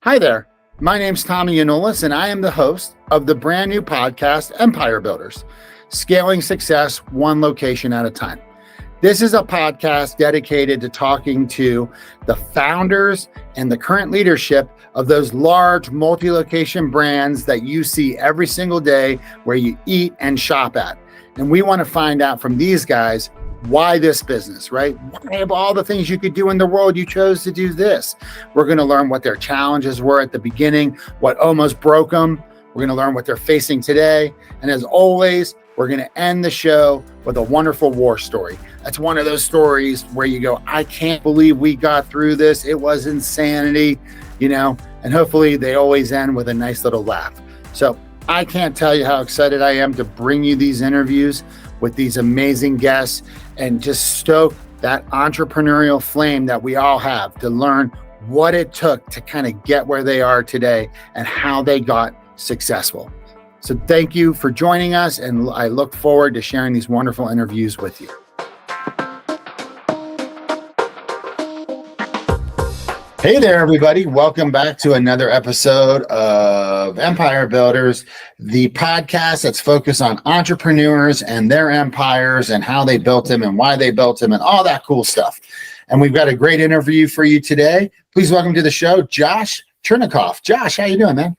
Hi there. My name's Yionoulis, and I am the host of the brand new podcast, Empire Builders, scaling success one location at a time. This is a podcast dedicated to talking to the founders and the current leadership of those large multi-location brands that you see every single day where you eat and shop at. And we want to find out from these guys, why this business, right? Why of all the things you could do in the world, you chose to do this? We're going to learn what their challenges were at the beginning, what almost broke them. We're going to learn what they're facing today. And as always, we're going to end the show with a wonderful war story. That's one of those stories where you go, I can't believe we got through this. It was insanity, and hopefully they always end with a nice little laugh. So I can't tell you how excited I am to bring you these interviews with these amazing guests and just stoke that entrepreneurial flame that we all have to learn what it took to kind of get where they are today and how they got successful. So thank you for joining us, and I look forward to sharing these wonderful interviews with you. Hey there, everybody. Welcome back to another episode of Empire Builders, the podcast that's focused on entrepreneurs and their empires and how they built them and why they built them and all that cool stuff. And we've got a great interview for you today. Please welcome to the show, Josh Chernikoff. Josh, how you doing, man?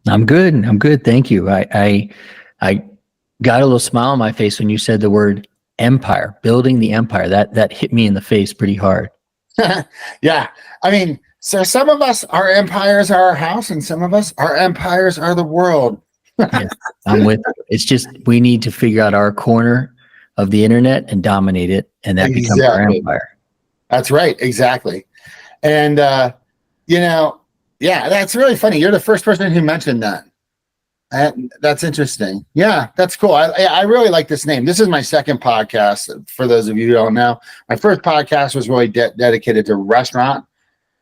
I'm good. Thank you. I got a little smile on my face when you said the word empire, building the empire. That hit me in the face pretty hard. Yeah. I mean, so some of us, our empires are our house, and some of us, our empires are the world. Yeah, I'm with you. It's just, we need to figure out our corner of the internet and dominate it. And that becomes our empire. That's right. Exactly. And, yeah, that's really funny. You're the first person who mentioned that. That's interesting. Yeah, that's cool. I really like this name. This is my second podcast. For those of you who don't know, my first podcast was really dedicated to restaurant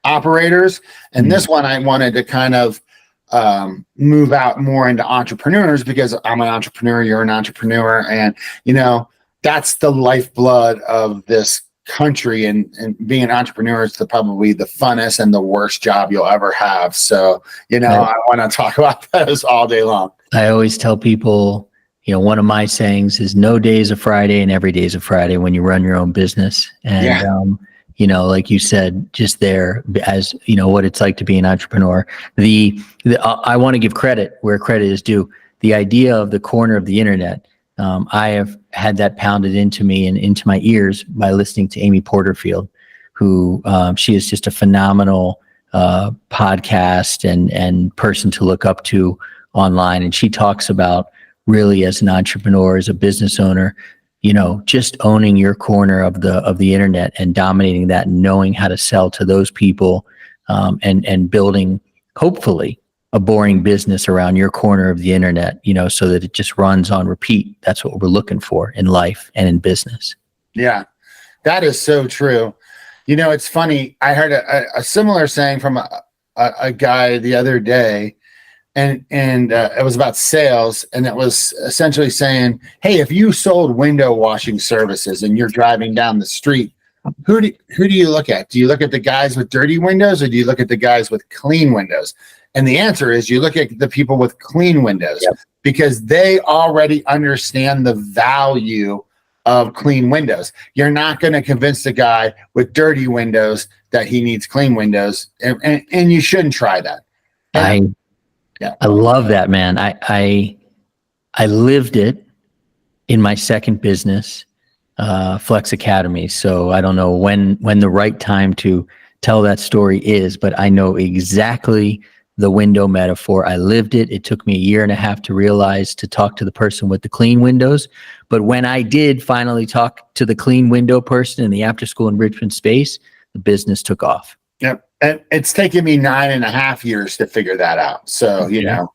operators. And this one, I wanted to kind of move out more into entrepreneurs because I'm an entrepreneur. You're an entrepreneur. And, that's the lifeblood of this country, and being an entrepreneur is probably the funnest and the worst job you'll ever have. So, I want to talk about those all day long. I always tell people, one of my sayings is no day is a Friday and every day is a Friday when you run your own business. And, like you said, just there as, what it's like to be an entrepreneur. I want to give credit where credit is due. The idea of the corner of the internet, I have had that pounded into me and into my ears by listening to Amy Porterfield, who she is just a phenomenal podcast and person to look up to online. And she talks about really as an entrepreneur, as a business owner, just owning your corner of the internet and dominating that and knowing how to sell to those people and building, hopefully, a boring business around your corner of the internet, so that it just runs on repeat. That's what we're looking for in life and in business. Yeah, that is so true. It's funny. I heard a similar saying from a guy the other day, and it was about sales. And it was essentially saying, hey, if you sold window washing services and you're driving down the street, who do you look at? Do you look at the guys with dirty windows, or do you look at the guys with clean windows? And the answer is you look at the people with clean windows. Yep. Because they already understand the value of clean windows. You're not going to convince the guy with dirty windows that he needs clean windows, and you shouldn't try that. I love that, man. I lived it in my second business, Flex Academy. So I don't know when the right time to tell that story is, but I know exactly the window metaphor. I lived it. It took me 1.5 years to realize to talk to the person with the clean windows. But when I did finally talk to the clean window person in the after school enrichment space, the business took off. Yep. And it's taken me 9.5 years to figure that out. So,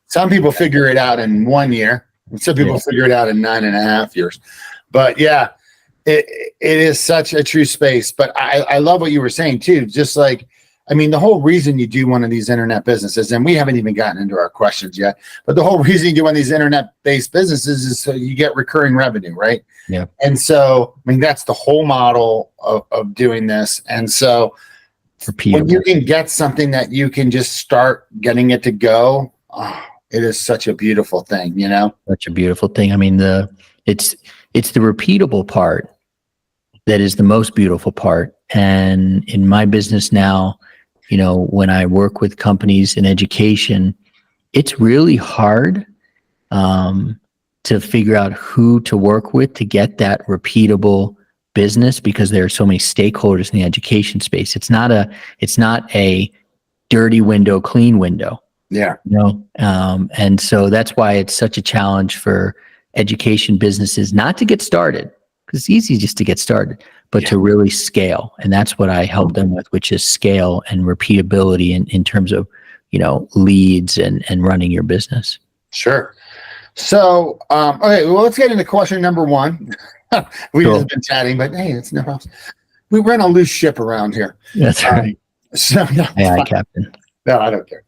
some people figure it out in 1 year, and some people figure it out in 9.5 years. But yeah, it is such a true space. But I love what you were saying too. Just like, I mean, the whole reason you do one of these internet businesses, and we haven't even gotten into our questions yet, but the whole reason you do one of these internet-based businesses is so you get recurring revenue, right? Yeah. And so, I mean, that's the whole model of doing this. And so when you can get something that you can just start getting it to go, it is such a beautiful thing, you know? Such a beautiful thing. I mean, it's the repeatable part that is the most beautiful part. And in my business now, you know, when I work with companies in education, it's really hard to figure out who to work with to get that repeatable business, because there are so many stakeholders in the education space. It's not a dirty window, clean window. Yeah. You know? And so that's why it's such a challenge for education businesses not to get started, because it's easy just to get started, but to really scale. And that's what I help them with, which is scale and repeatability in terms of, you know, leads and running your business. Sure. So, okay, well, let's get into question number one. We've just been chatting, but hey, it's no problem. We run a loose ship around here. That's right. So, no, Aye, Captain. No, I don't care.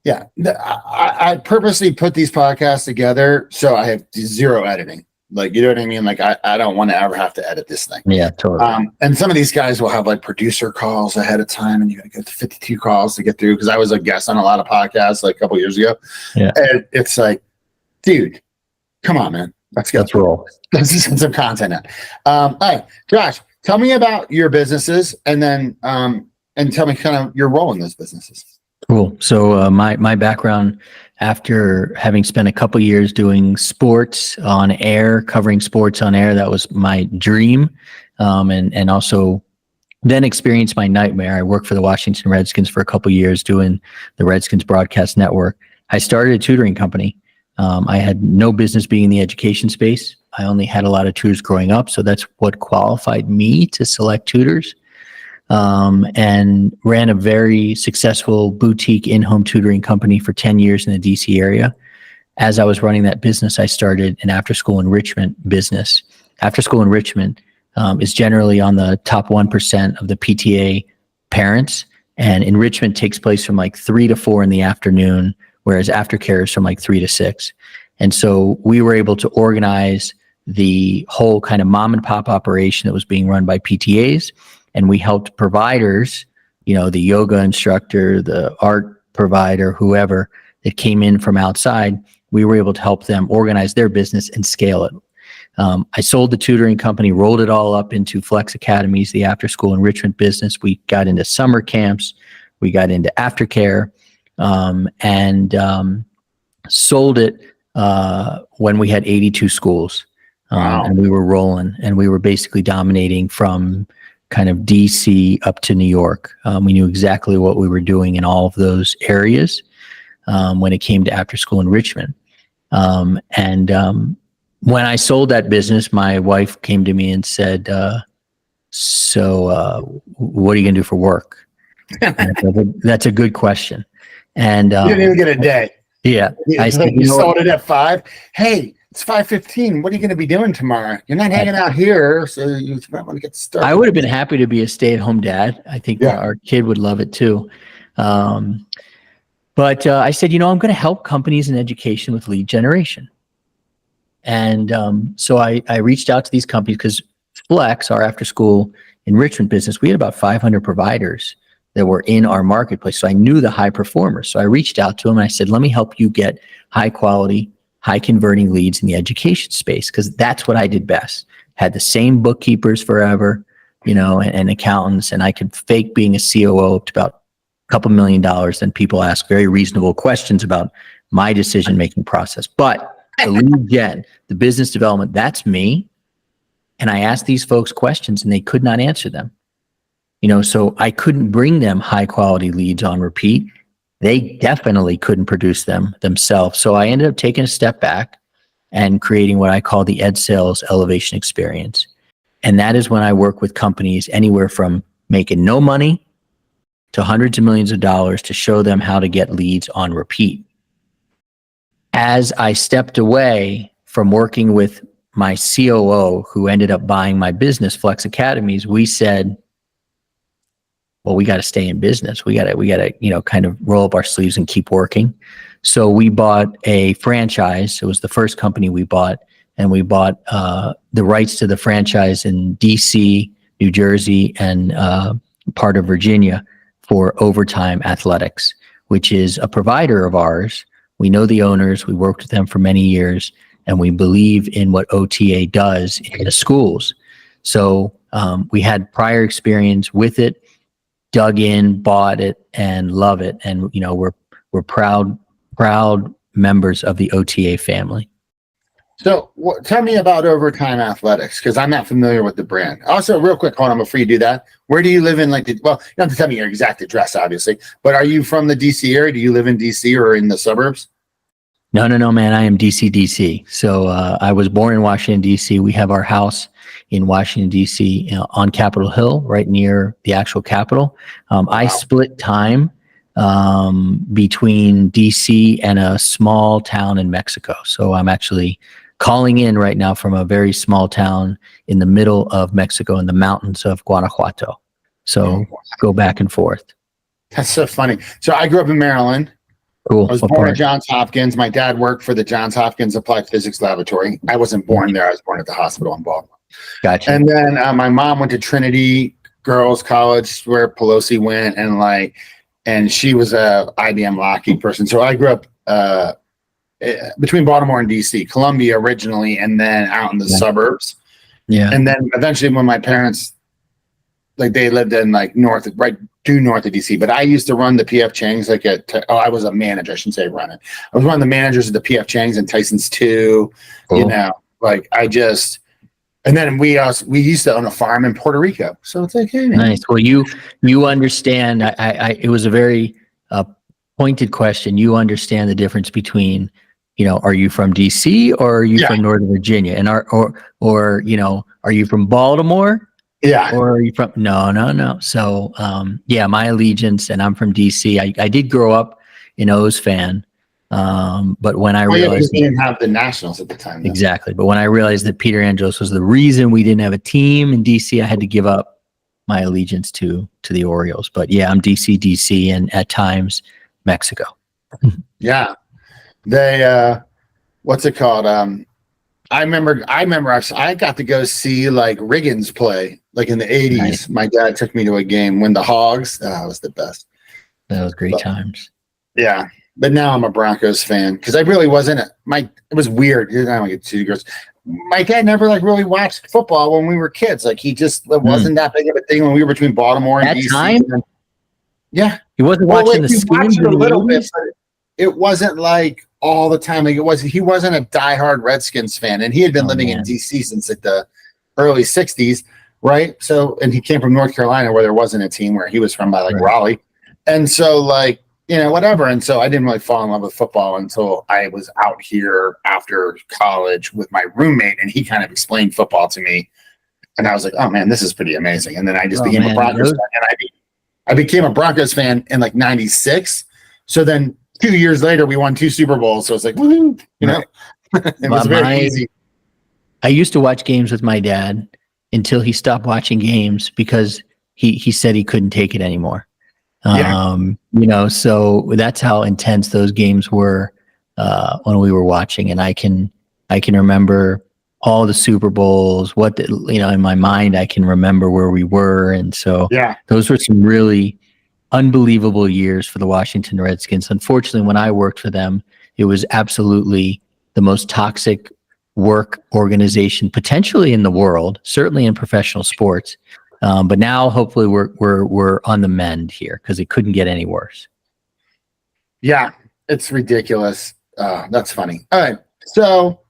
Yeah, I purposely put these podcasts together so I have zero editing. Like, you know what I mean? Like, I don't want to ever have to edit this thing. Yeah, totally. And some of these guys will have like producer calls ahead of time, and you got to go to 52 calls to get through. Because I was a guest on a lot of podcasts like a couple years ago. Yeah. And it's like, dude, come on, man. Let's roll. Let's just get some content out. All right, Josh, tell me about your businesses, and then and tell me kind of your role in those businesses. Cool. So my background, after having spent a couple years doing sports on air, covering sports on air, that was my dream, and also then experienced my nightmare. I worked for the Washington Redskins for a couple years doing the Redskins broadcast network. I started a tutoring company. I had no business being in the education space. I only had a lot of tutors growing up, so that's what qualified me to select tutors. And ran a very successful boutique in-home tutoring company for 10 years in the DC area. As I was running that business, I started an after-school enrichment business. After-school enrichment is generally on the top 1% of the PTA parents, and enrichment takes place from like 3 to 4 in the afternoon, whereas aftercare is from like 3 to 6. And so we were able to organize the whole kind of mom and pop operation that was being run by PTAs. And we helped providers, you know, the yoga instructor, the art provider, whoever that came in from outside, we were able to help them organize their business and scale it. I sold the tutoring company, rolled it all up into Flex Academies, the after-school enrichment business. We got into summer camps, we got into aftercare, and sold it when we had 82 schools. Wow. And we were rolling, and we were basically dominating from kind of DC up to New York. We knew exactly what we were doing in all of those areas when it came to after school enrichment. And when I sold that business, my wife came to me and said, so what are you going to do for work? That's a good question. And you didn't even get a day. Yeah. I said, you sold it at 5. Hey, it's 5:15. What are you going to be doing tomorrow? You're not hanging out here, so you might want to get started. I would have been happy to be a stay-at-home dad. I think our kid would love it too. But I said, you know, I'm going to help companies in education with lead generation. And so I reached out to these companies because Flex, our after-school enrichment business, we had about 500 providers that were in our marketplace. So I knew the high performers. So I reached out to them and I said, let me help you get high quality, high converting leads in the education space, because that's what I did best. Had the same bookkeepers forever, you know, and accountants, and I could fake being a COO up to about a couple $1 million. And people ask very reasonable questions about my decision-making process. But the lead gen, the business development, that's me. And I asked these folks questions and they could not answer them. You know, so I couldn't bring them high quality leads on repeat. They definitely couldn't produce them themselves. So I ended up taking a step back and creating what I call the EdSales elevation experience. And that is when I work with companies anywhere from making no money to hundreds of millions of dollars to show them how to get leads on repeat. As I stepped away from working with my COO, who ended up buying my business, Flex Academies, we said, well, we got to stay in business. We got to, kind of roll up our sleeves and keep working. So we bought a franchise. It was the first company we bought, and we bought the rights to the franchise in DC, New Jersey, and part of Virginia for Overtime Athletics, which is a provider of ours. We know the owners. We worked with them for many years, and we believe in what OTA does in the schools. So we had prior experience with it, dug in, bought it, and love it. And we're proud members of the OTA family. So tell me about Overtime Athletics, because I'm not familiar with the brand. Also, real quick, hold on, before you do that, where do you live in, well, you don't have to tell me your exact address, obviously, but are you from the DC area? Do you live in DC or in the suburbs? No, man, I am DC. So I was born in Washington, DC. We have our house in Washington, DC, on Capitol Hill, right near the actual Capitol. Wow. I split time between DC and a small town in Mexico. So I'm actually calling in right now from a very small town in the middle of Mexico in the mountains of Guanajuato. So go back and forth. That's so funny. So I grew up in Maryland. Cool. I was born at Johns Hopkins. My dad worked for the Johns Hopkins Applied Physics Laboratory. I wasn't born there. I was born at the hospital in Baltimore. Gotcha. And then my mom went to Trinity Girls College, where Pelosi went, and she was a IBM Lockheed person. So I grew up between Baltimore and DC, Columbia originally, and then out in the suburbs. Yeah. And then eventually when my parents, they lived in right due north of DC, but I used to run the PF Chang's I was a manager. I shouldn't say run it. I was one of the managers of the PF Chang's and Tyson's 2, cool. And then we used to own a farm in Puerto Rico. So it's hey, man. Nice. Well, you understand, it was a very pointed question. You understand the difference between, are you from DC or are you from Northern Virginia? And are you from Baltimore? Yeah. Or are you from, no. So, my allegiance, and I'm from DC. I did grow up an O's fan. But when I realized we didn't have the Nationals at the time. Though. Exactly. But when I realized that Peter Angelos was the reason we didn't have a team in DC, I had to give up my allegiance to the Orioles. But yeah, I'm DC, and at times Mexico. Yeah. They, what's it called? I remember I got to go see Riggins play in the 80s. Nice. My dad took me to a game when the Hogs, that was the best. That was great times. Yeah. But now I'm a Broncos fan because I really wasn't. It was weird. I don't get too gross. My dad never really watched football when we were kids. He just wasn't that big of a thing when we were between Baltimore and DC. Time? Yeah, he wasn't watching the Skins a little bit, but it wasn't all the time. He wasn't a diehard Redskins fan, and he had been living in DC since the early '60s, right? So, and he came from North Carolina, where there wasn't a team, where he was from by Raleigh, and so whatever. And so I didn't really fall in love with football until I was out here after college with my roommate, and he kind of explained football to me. And I was like, oh man, this is pretty amazing. And then I just became a Broncos fan. And I became a Broncos fan in '96. So then 2 years later, we won 2 Super Bowls. So it's woo, it was very easy. I used to watch games with my dad until he stopped watching games because he said he couldn't take it anymore. So that's how intense those games were when we were watching. And I can remember all the Super Bowls, in my mind, I can remember where we were. And so those were some really unbelievable years for the Washington Redskins. Unfortunately, when I worked for them, it was absolutely the most toxic work organization potentially in the world, certainly in professional sports. But now hopefully we're on the mend here because it couldn't get any worse. Yeah, it's ridiculous. That's funny. All right. So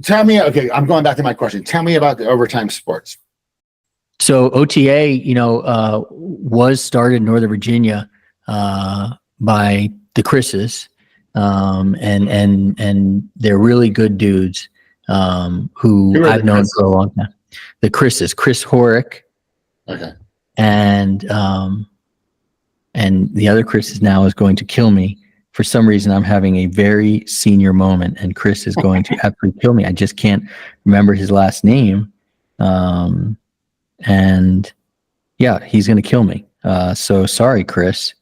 tell me, I'm going back to my question. Tell me about the Overtime Sports. So OTA, was started in Northern Virginia by the Chris's, and they're really good dudes who I've known for a long time. The Chris's, Chris Horick. Okay. And the other Chris now is going to kill me. For some reason, I'm having a very senior moment, and Chris is going to absolutely kill me. I just can't remember his last name. And yeah, he's going to kill me. So sorry, Chris.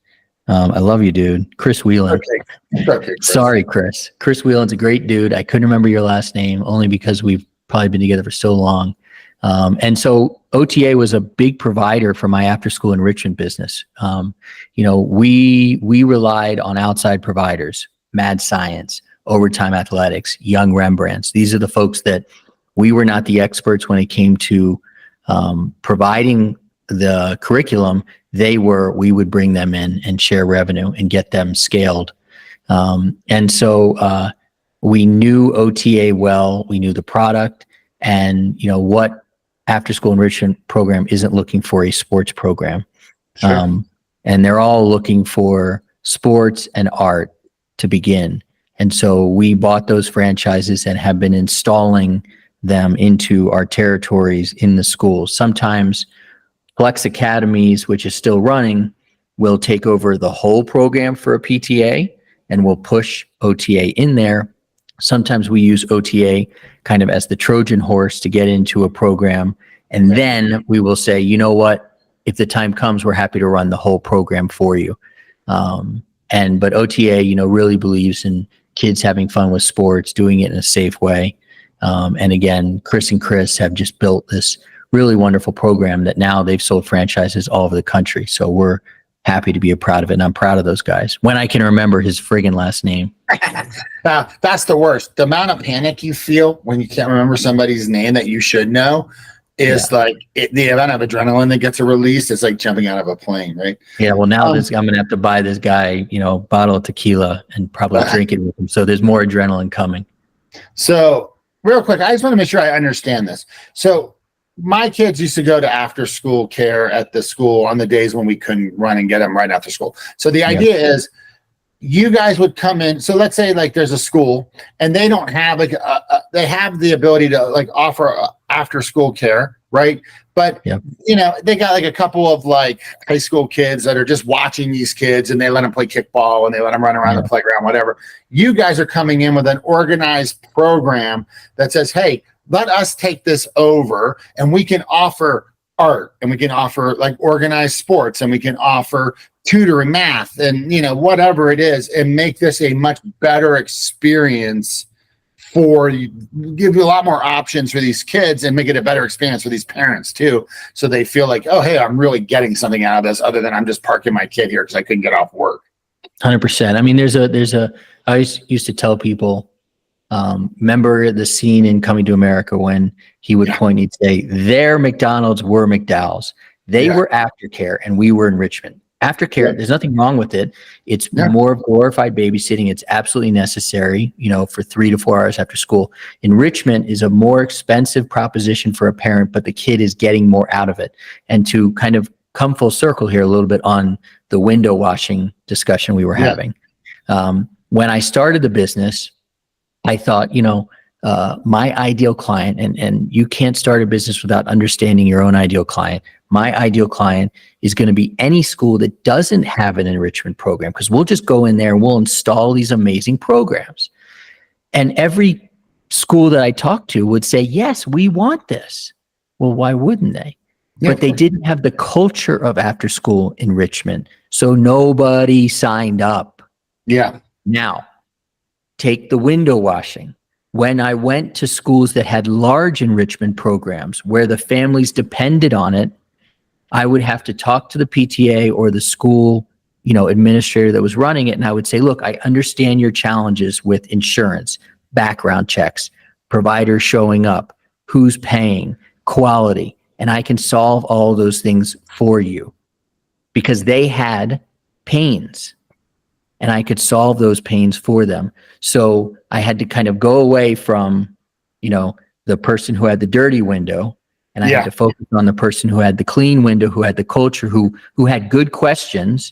I love you, dude. Chris Whelan. Okay, Chris. Sorry, Chris. Chris Whelan's a great dude. I couldn't remember your last name only because we've probably been together for so long. And so OTA was a big provider for my after school enrichment business. We relied on outside providers, Mad Science, Overtime Athletics, Young Rembrandts. These are the folks that we were not the experts when it came to providing the curriculum. We would bring them in and share revenue and get them scaled. And so we knew OTA well, we knew the product, and what after school enrichment program isn't looking for a sports program. Sure. And they're all looking for sports and art to begin. And so we bought those franchises and have been installing them into our territories in the schools. Sometimes Flex Academies, which is still running, will take over the whole program for a PTA and we'll push OTA in there. Sometimes we use OTA kind of as the Trojan horse to get into a program. And then we will say, you know what, if the time comes, we're happy to run the whole program for you. But OTA, really believes in kids having fun with sports, doing it in a safe way. And again, Chris and Chris have just built this really wonderful program that now they've sold franchises all over the country. So we're happy to be a proud of it. And I'm proud of those guys when I can remember his friggin' last name. That's the worst. The amount of panic you feel when you can't remember somebody's name that you should know is the amount of adrenaline that gets released. It's like jumping out of a plane, right? Yeah. Well, now I'm going to have to buy this guy, bottle of tequila and probably drink it with him. So there's more adrenaline coming. So real quick, I just want to make sure I understand this. So my kids used to go to after school care at the school on the days when we couldn't run and get them right after school. So the idea is you guys would come in. So let's say like there's a school and they don't have they have the ability to like offer after school care, right? But they got like a couple of like high school kids that are just watching these kids and they let them play kickball and they let them run around the playground, whatever. You guys are coming in with an organized program that says, hey, let us take this over and we can offer art and we can offer like organized sports and we can offer tutoring, math and, whatever it is, and make this a much better experience for you, give you a lot more options for these kids and make it a better experience for these parents too. So they feel like, oh, hey, I'm really getting something out of this other than I'm just parking my kid here because I couldn't get off work. 100%. I mean, I always used to tell people, remember the scene in Coming to America when he would point, he'd say, their McDonald's were McDowell's. They were aftercare and we were enrichment. Aftercare, there's nothing wrong with it. It's more glorified babysitting. It's absolutely necessary, for 3 to 4 hours after school. Enrichment is a more expensive proposition for a parent, but the kid is getting more out of it. And to kind of come full circle here a little bit on the window washing discussion we were having. When I started the business, I thought, my ideal client, and you can't start a business without understanding your own ideal client. My ideal client is going to be any school that doesn't have an enrichment program, because we'll just go in there and we'll install these amazing programs. And every school that I talked to would say, yes, we want this. Well, why wouldn't they? But they didn't have the culture of after school enrichment. So nobody signed up. Yeah. Now, take the window washing. When I went to schools that had large enrichment programs where the families depended on it, I would have to talk to the PTA or the school, administrator that was running it. And I would say, look, I understand your challenges with insurance, background checks, providers showing up, who's paying, quality, and I can solve all those things for you because they had pains. And I could solve those pains for them. So I had to kind of go away from, the person who had the dirty window, and I had to focus on the person who had the clean window, who had the culture, who had good questions.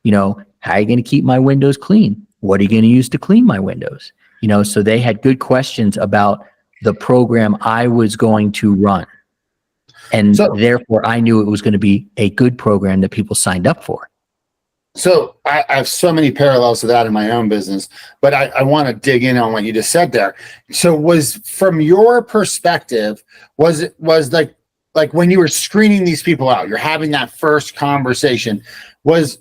How are you going to keep my windows clean? What are you going to use to clean my windows? So they had good questions about the program I was going to run. And therefore I knew it was going to be a good program that people signed up for. So I have so many parallels to that in my own business, but I want to dig in on what you just said there. So was from your perspective, was like like when you were screening these people out, you're having that first conversation, was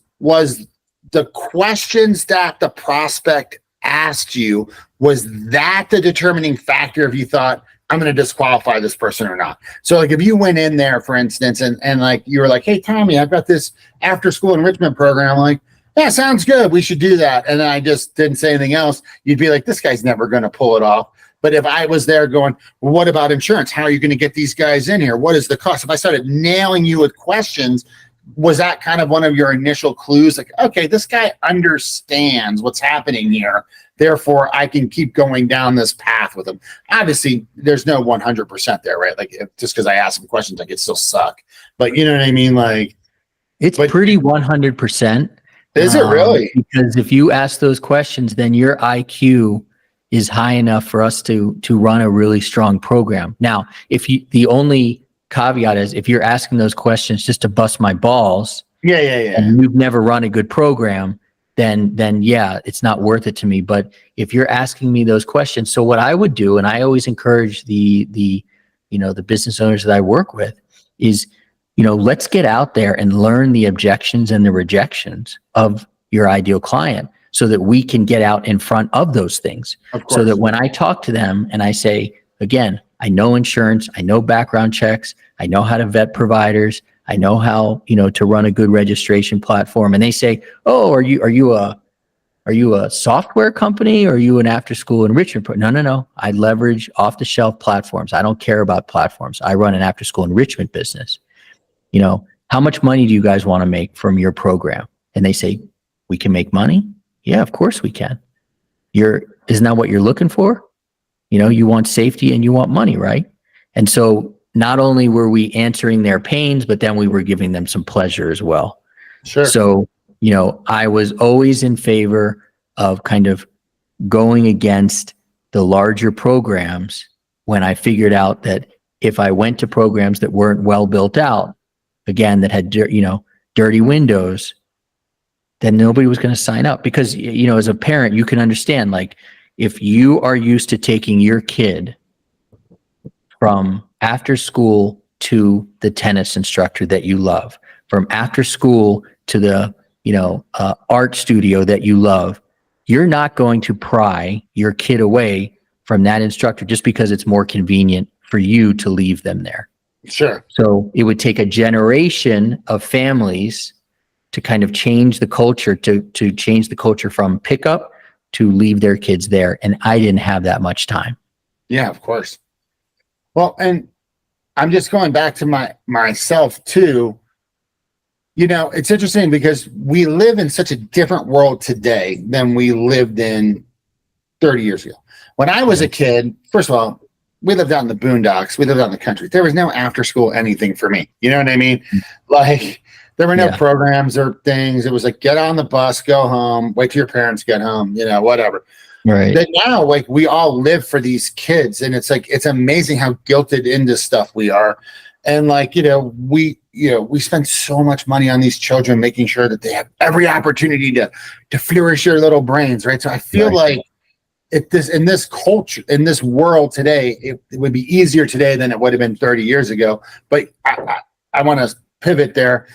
the questions that the prospect asked you, was that the determining factor if you thought, I'm going to disqualify this person or not? So like if you went in there, for instance, and like you were like, hey, Tommy, I've got this after school enrichment program. I'm like, yeah, sounds good. We should do that. And then I just didn't say anything else. You'd be like, this guy's never going to pull it off. But if I was there going, well, what about insurance? How are you going to get these guys in here? What is the cost? If I started nailing you with questions, was that kind of one of your initial clues? Like, okay, this guy understands what's happening here. Therefore, I can keep going down this path with him. Obviously, there's no 100% there, right? Like, just because I ask him questions, I could still suck. But you know what I mean? Like, it's pretty 100%. Is it really? Because if you ask those questions, then your IQ is high enough for us to run a really strong program. Now, the only caveat is if you're asking those questions just to bust my balls, and you've never run a good program, then yeah, it's not worth it to me. But if you're asking me those questions, so what I would do, and I always encourage the business owners that I work with, is, let's get out there and learn the objections and the rejections of your ideal client so that we can get out in front of those things. So that when I talk to them and I say, again, I know insurance, I know background checks, I know how to vet providers, I know how, to run a good registration platform. And they say, oh, are you a software company, or are you an after school enrichment No. I leverage off the shelf platforms. I don't care about platforms. I run an after school enrichment business. How much money do you guys want to make from your program? And they say, we can make money. Yeah, of course we can. Isn't that what you're looking for? You want safety and you want money, right? And so not only were we answering their pains, but then we were giving them some pleasure as well. Sure. So, I was always in favor of kind of going against the larger programs when I figured out that if I went to programs that weren't well built out, again, that had, dirty windows, then nobody was going to sign up. Because, as a parent, you can understand, like, if you are used to taking your kid from after school to the tennis instructor that you love, from after school to the, art studio that you love, you're not going to pry your kid away from that instructor just because it's more convenient for you to leave them there. Sure. So it would take a generation of families to kind of change the culture, to change the culture from pickup to leave their kids there. And I didn't have that much time. Yeah, of course. Well, and I'm just going back to myself too. It's interesting because we live in such a different world today than we lived in 30 years ago. When I was a kid, first of all, we lived out in the boondocks. We lived out in the country. There was no after school anything for me. You know what I mean? Like, there were no programs or things. It was like, get on the bus, go home, wait till your parents get home, whatever. Right. But now, like, we all live for these kids, and it's like, it's amazing how guilted into stuff we are. And like, we spend so much money on these children, making sure that they have every opportunity to flourish their little brains. Right. So I feel like in this culture, in this world today, it would be easier today than it would have been 30 years ago. But I want to pivot there.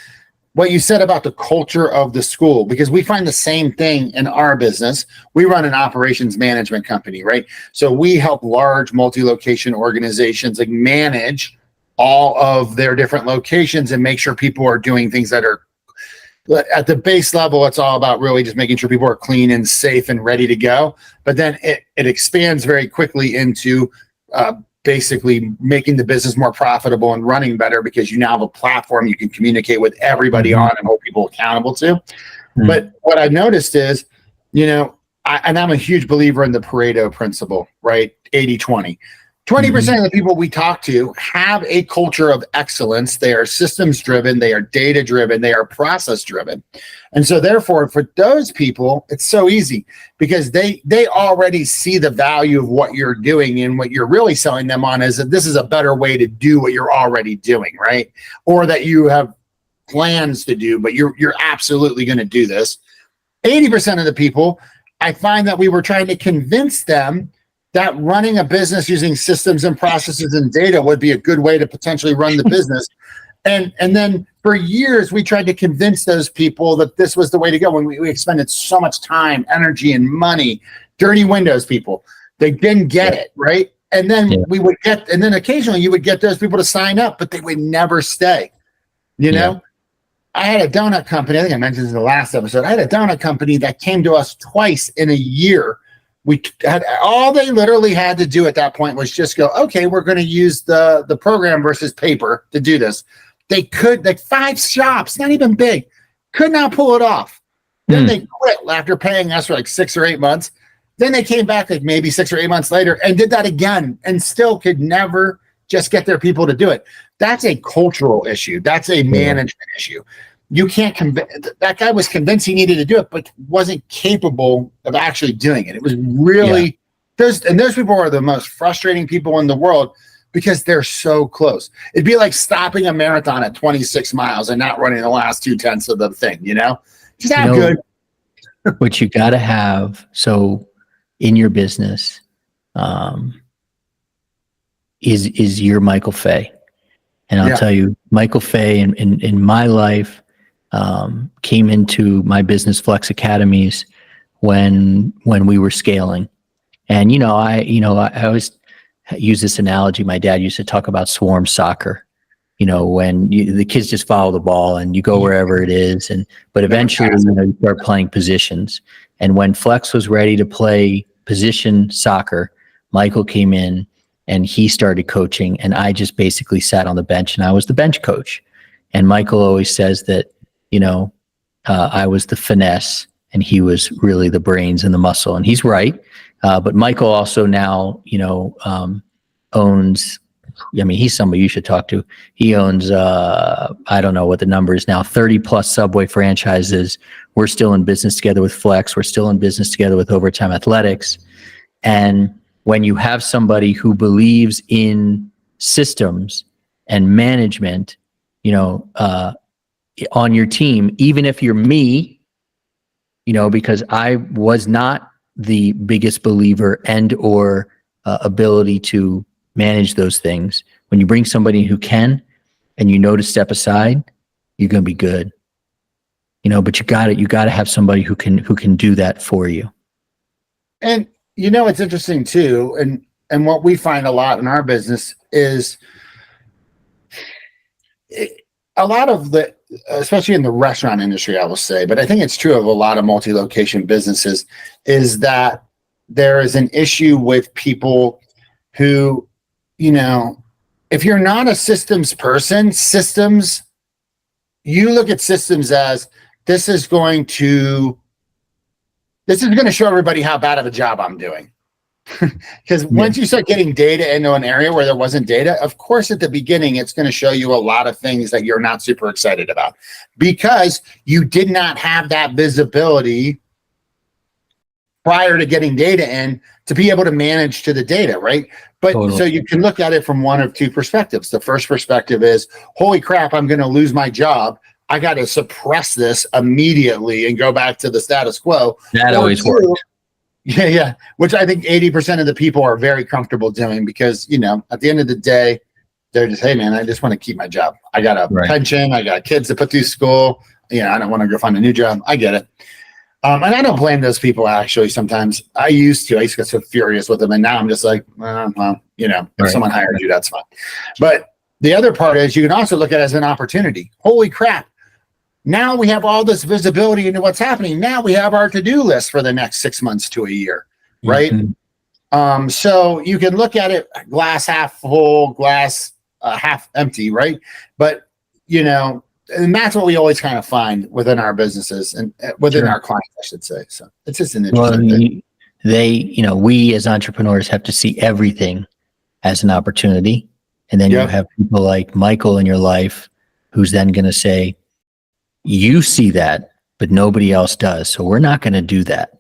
What you said about the culture of the school, because we find the same thing in our business. We run an operations management company, right? So we help large multi-location organizations like manage all of their different locations and make sure people are doing things that are at the base level. It's all about really just making sure people are clean and safe and ready to go. But then it expands very quickly into basically making the business more profitable and running better, because you now have a platform you can communicate with everybody on and hold people accountable to. But what I've noticed is, I'm a huge believer in the Pareto principle, right? 80-20. 20% of the people we talk to have a culture of excellence. They are systems driven, they are data driven, they are process driven. And so therefore, for those people, it's so easy because they already see the value of what you're doing, and what you're really selling them on is that this is a better way to do what you're already doing, right? Or that you have plans to do, but you're absolutely going to do this. 80% of the people, I find that we were trying to convince them that running a business using systems and processes and data would be a good way to potentially run the business. And then for years, we tried to convince those people that this was the way to go. When we expended so much time, energy, and money, dirty windows people, they didn't get it, right? And then occasionally you would get those people to sign up, but they would never stay. You know, I had a donut company. I think I mentioned this in the last episode. I had a donut company that came to us twice in a year. We had all they literally had to do at that point was just go, okay, we're going to use the program versus paper to do this. They could, like 5 shops, not even big, could not pull it off. Then they quit after paying us for like 6 or 8 months. Then they came back like maybe 6 or 8 months later and did that again and still could never just get their people to do it. That's a cultural issue. That's a management issue. You can't that guy was convinced he needed to do it, but wasn't capable of actually doing it. It was really those people are the most frustrating people in the world because they're so close. It'd be like stopping a marathon at 26 miles and not running the last 2/10 of the thing, you know? It's not good. What you got to have, so in your business, is your Michael Fay. And I'll tell you, Michael Fay in my life came into my business Flex Academies when we were scaling. And, I always use this analogy. My dad used to talk about swarm soccer, when the kids just follow the ball and you go wherever it is. But eventually, you start playing positions. And when Flex was ready to play position soccer, Michael came in and he started coaching, and I just basically sat on the bench and I was the bench coach. And Michael always says that, I was the finesse and he was really the brains and the muscle, and he's right. But Michael also now, owns, he's somebody you should talk to. He owns, I don't know what the number is now, 30 plus Subway franchises. We're still in business together with Flex. We're still in business together with Overtime Athletics. And when you have somebody who believes in systems and management, on your team, even if you're me, because I was not the biggest believer and or ability to manage those things. When you bring somebody who can, and to step aside, you're going to be good. But you got to have somebody who can do that for you. And it's interesting too, and what we find a lot in our business is a lot of the, especially in the restaurant industry, I will say, but I think it's true of a lot of multi-location businesses, is that there is an issue with people who, if you're not a systems person, you look at systems as this is going to show everybody how bad of a job I'm doing. Because once you start getting data into an area where there wasn't data, of course, at the beginning, it's going to show you a lot of things that you're not super excited about because you did not have that visibility prior to getting data in to be able to manage to the data, right? But So you can look at it from one of two perspectives. The first perspective is, holy crap, I'm going to lose my job. I got to suppress this immediately and go back to the status quo. That always works. Yeah. Which I think 80% of the people are very comfortable doing because, at the end of the day, they're just, hey, man, I just want to keep my job. I got a pension. I got kids to put through school. I don't want to go find a new job. I get it. And I don't blame those people, actually. Sometimes I used to get so furious with them. And now I'm just like, if someone hired you, that's fine. But the other part is you can also look at it as an opportunity. Holy crap. Now we have all this visibility into what's happening. Now we have our to-do list for the next 6 months to a year, right? Mm-hmm. So you can look at it glass half full, glass half empty, right? But, and that's what we always kind of find within our businesses and within our clients, I should say. So it's just an interesting thing. We as entrepreneurs have to see everything as an opportunity. And then you have people like Michael in your life who's then going to say, you see that, but nobody else does. So we're not going to do that.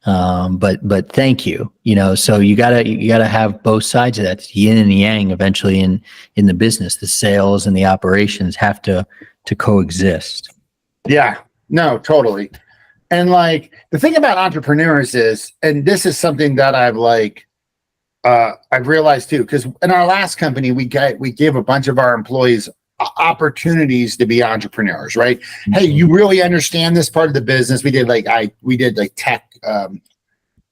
But thank you. So you gotta have both sides of that. It's yin and yang eventually in the business. The sales and the operations have to coexist. Yeah, no, totally. And the thing about entrepreneurs is, and this is something that I've I've realized too, because in our last company, we gave a bunch of our employees opportunities to be entrepreneurs, right? Mm-hmm. Hey, you really understand this part of the business. We did like tech.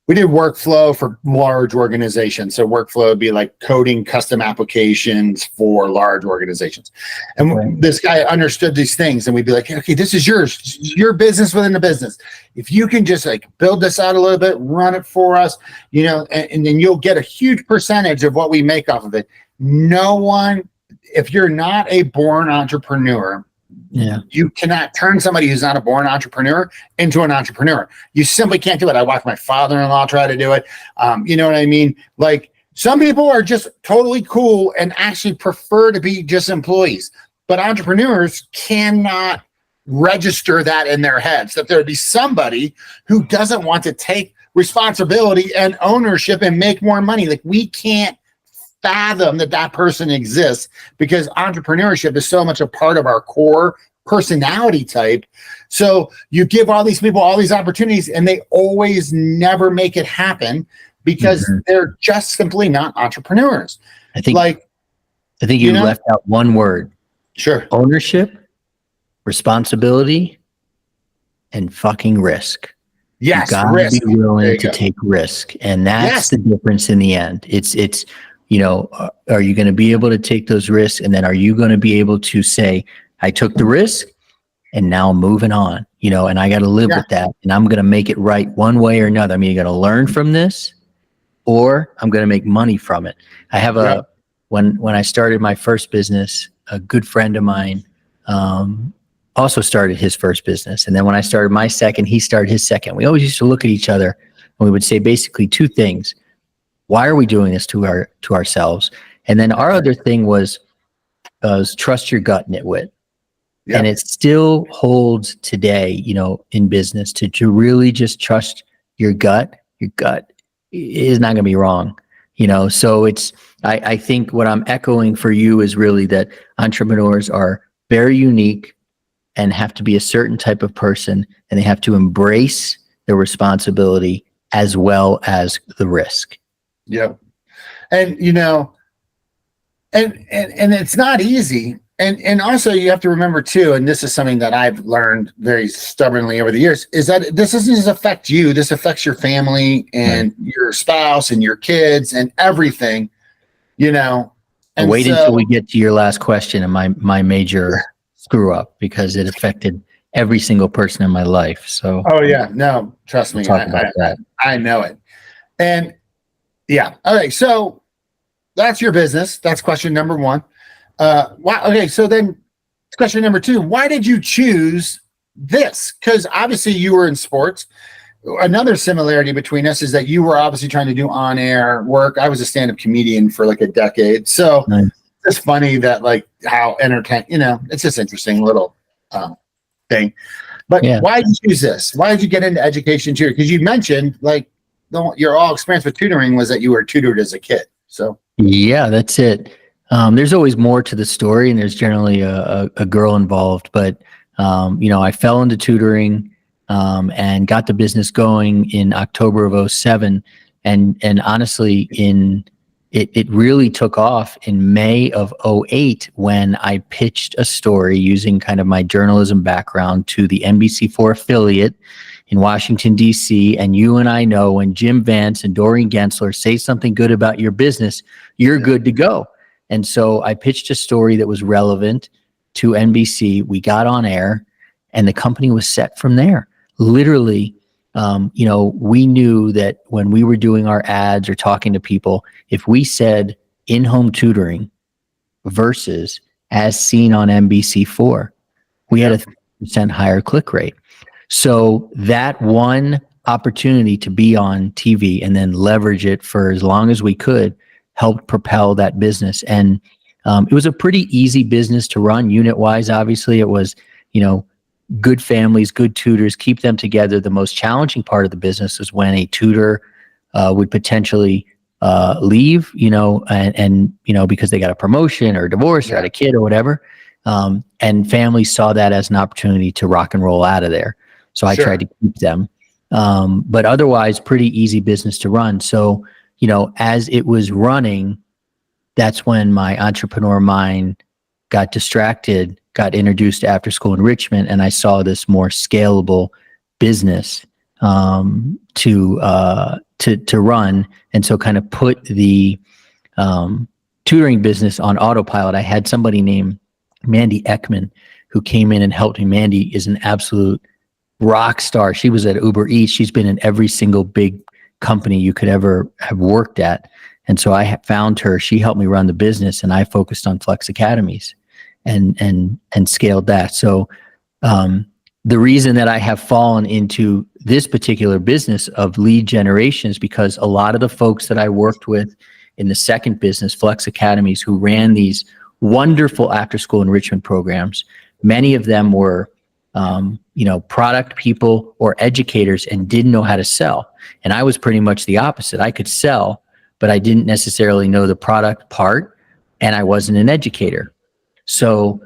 We did workflow for large organizations. So workflow would be like coding custom applications for large organizations. And this guy understood these things, and we'd be like, okay, this is your business within the business. If you can just like build this out a little bit, run it for us, and then you'll get a huge percentage of what we make off of it. No one, if you're not a born entrepreneur, you cannot turn somebody who's not a born entrepreneur into an entrepreneur. You simply can't do it. I watched my father-in-law try to do it. You know what I mean? Like, some people are just totally cool and actually prefer to be just employees, but entrepreneurs cannot register that in their heads, that there'd be somebody who doesn't want to take responsibility and ownership and make more money. Like, we can't fathom that person exists, because entrepreneurship is so much a part of our core personality type. So you give all these people all these opportunities, and they always never make it happen because they're just simply not entrepreneurs. I think you left out one word. Sure. Ownership, responsibility, and fucking risk. Yes, you gotta be willing to take risk, and that's the difference in the end. It's are you going to be able to take those risks? And then are you going to be able to say, I took the risk and now I'm moving on, and I got to live with that, and I'm going to make it right one way or another. I mean, you're going to learn from this, or I'm going to make money from it. I have when I started my first business, a good friend of mine also started his first business. And then when I started my second, he started his second. We always used to look at each other and we would say basically two things. Why are we doing this to ourselves? And then our other thing was trust your gut, nitwit. Yep. And it still holds today, in business, to really just trust your gut. Your gut is not going to be wrong, So I think what I'm echoing for you is really that entrepreneurs are very unique and have to be a certain type of person, and they have to embrace the responsibility as well as the risk. Yep. And, and it's not easy. And also you have to remember too, and this is something that I've learned very stubbornly over the years, is that this doesn't just affect you. This affects your family and your spouse and your kids and everything, And wait until we get to your last question and my major screw up, because it affected every single person in my life. So. Oh yeah, no, trust me. Talk about that. I know it. And yeah. Okay. So that's your business. That's question number one. Okay. So then question number two, why did you choose this? Because obviously you were in sports. Another similarity between us is that you were obviously trying to do on-air work. I was a stand-up comedian for like a decade. So it's funny that like how it's just interesting little thing. But why did you choose this? Why did you get into education too? Because you mentioned like, your all experience with tutoring was that you were tutored as a kid. So yeah, that's it. There's always more to the story, and there's generally a girl involved. But I fell into tutoring and got the business going in October of 2007, and honestly, it really took off in May of 2008 when I pitched a story using kind of my journalism background to the NBC4 affiliate in Washington, D.C. And you and I know when Jim Vance and Dorian Gensler say something good about your business, you're good to go. And so I pitched a story that was relevant to NBC. We got on air, and the company was set from there. Literally, we knew that when we were doing our ads or talking to people, if we said in-home tutoring versus as seen on NBC4, we had a 3% higher click rate. So that one opportunity to be on TV and then leverage it for as long as we could helped propel that business. And it was a pretty easy business to run unit-wise. Obviously, it was, good families, good tutors, keep them together. The most challenging part of the business is when a tutor would potentially leave, and because they got a promotion or a divorce or had a kid or whatever. And families saw that as an opportunity to rock and roll out of there. So I tried to keep them. But otherwise, pretty easy business to run. So as it was running, that's when my entrepreneur mind got distracted, got introduced to after school enrichment, and I saw this more scalable business to run, and so kind of put the tutoring business on autopilot. I had somebody named Mandy Ekman who came in and helped me. Mandy is an absolute rock star. She was at Uber Eats. She's been in every single big company you could ever have worked at. And so I found her. She helped me run the business, and I focused on Flex Academies and scaled that. So the reason that I have fallen into this particular business of lead generation is because a lot of the folks that I worked with in the second business, Flex Academies, who ran these wonderful after-school enrichment programs, many of them were product people or educators and didn't know how to sell. And I was pretty much the opposite. I could sell, but I didn't necessarily know the product part, and I wasn't an educator. So